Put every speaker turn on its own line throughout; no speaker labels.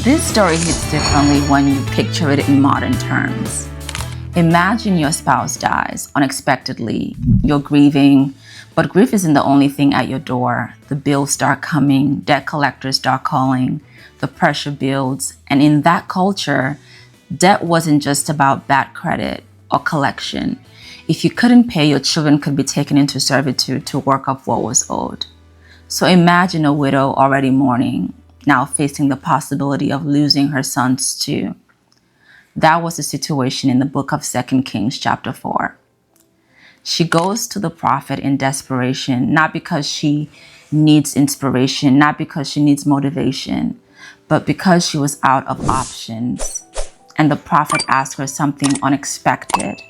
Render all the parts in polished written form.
This story hits differently when you picture it in modern terms. Imagine your spouse dies unexpectedly. You're grieving, but grief isn't the only thing at your door. The bills start coming, debt collectors start calling, the pressure builds. And in that culture, debt wasn't just about bad credit or collection. If you couldn't pay, your children could be taken into servitude to work up what was owed. So imagine a widow already mourning, now facing the possibility of losing her sons too. That was the situation in the book of 2 Kings chapter 4. She goes to the prophet in desperation, not because she needs inspiration, not because she needs motivation, but because she was out of options. And the prophet asked her something unexpected.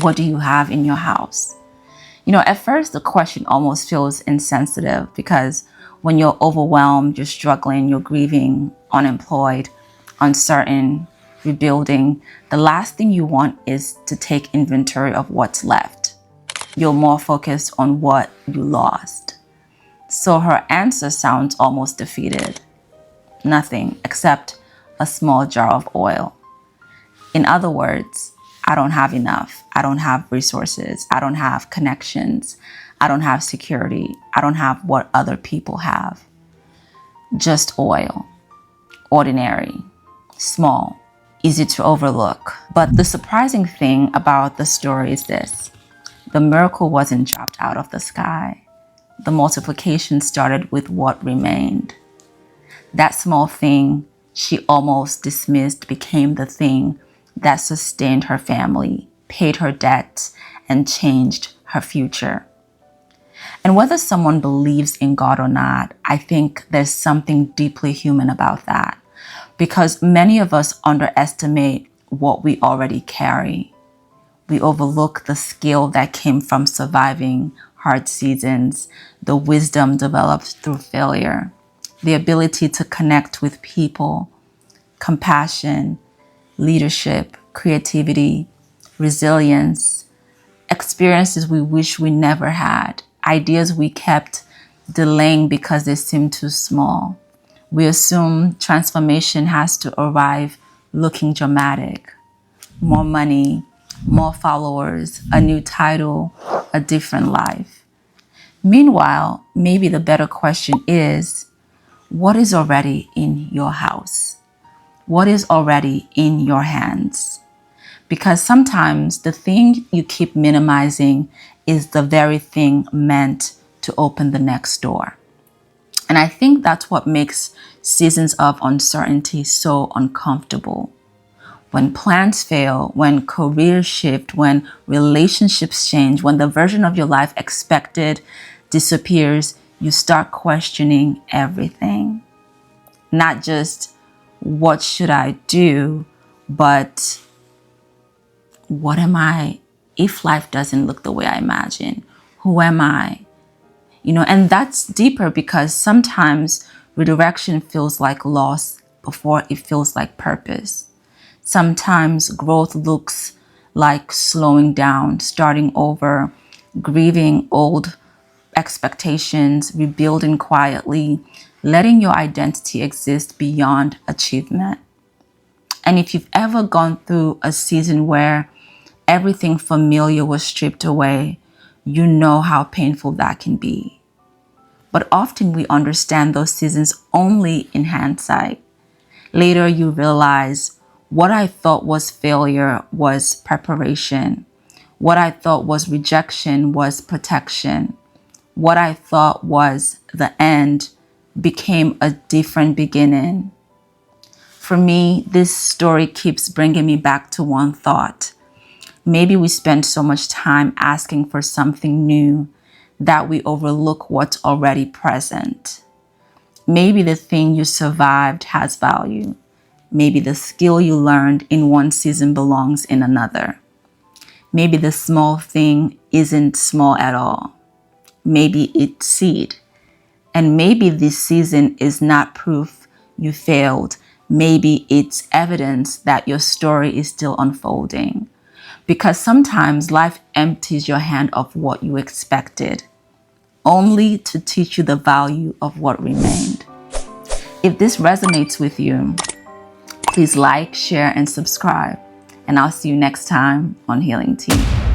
What do you have in your house? At first the question almost feels insensitive because when you're overwhelmed, you're struggling, you're grieving, unemployed, uncertain, rebuilding, the last thing you want is to take inventory of what's left. You're more focused on what you lost. So her answer sounds almost defeated. Nothing except a small jar of oil. In other words, I don't have enough. I don't have resources. I don't have connections. I don't have security. I don't have what other people have. Just oil. Ordinary. Small. Easy to overlook. But the surprising thing about the story is this. The miracle wasn't dropped out of the sky. The multiplication started with what remained. That small thing she almost dismissed became the thing that sustained her family, paid her debts, and changed her future. And whether someone believes in God or not, I think there's something deeply human about that, because many of us underestimate what we already carry. We overlook the skill that came from surviving hard seasons, the wisdom developed through failure, the ability to connect with people, compassion, leadership, creativity, resilience, experiences we wish we never had, ideas we kept delaying because they seemed too small. We assume transformation has to arrive looking dramatic. More money, more followers, a new title, a different life. Meanwhile, maybe the better question is, what is already in your house? What is already in your hands? Because sometimes the thing you keep minimizing is the very thing meant to open the next door. And I think that's what makes seasons of uncertainty so uncomfortable. When plans fail, when careers shift, when relationships change, when the version of your life expected disappears, you start questioning everything. Not just what should I do, but what am I if life doesn't look the way I imagine? Who am I? And that's deeper because sometimes redirection feels like loss before it feels like purpose. Sometimes growth looks like slowing down, starting over, grieving old expectations, rebuilding quietly, letting your identity exist beyond achievement. And if you've ever gone through a season where everything familiar was stripped away, you know how painful that can be. But often we understand those seasons only in hindsight. Later you realize what I thought was failure was preparation. What I thought was rejection was protection. What I thought was the end became a different beginning. For me, this story keeps bringing me back to one thought. Maybe we spend so much time asking for something new that we overlook what's already present. Maybe the thing you survived has value. Maybe the skill you learned in one season belongs in another. Maybe the small thing isn't small at all. Maybe it's seed. And maybe this season is not proof you failed. Maybe it's evidence that your story is still unfolding. Because sometimes life empties your hand of what you expected, only to teach you the value of what remained. If this resonates with you, please like, share, and subscribe. And I'll see you next time on Healing Tea.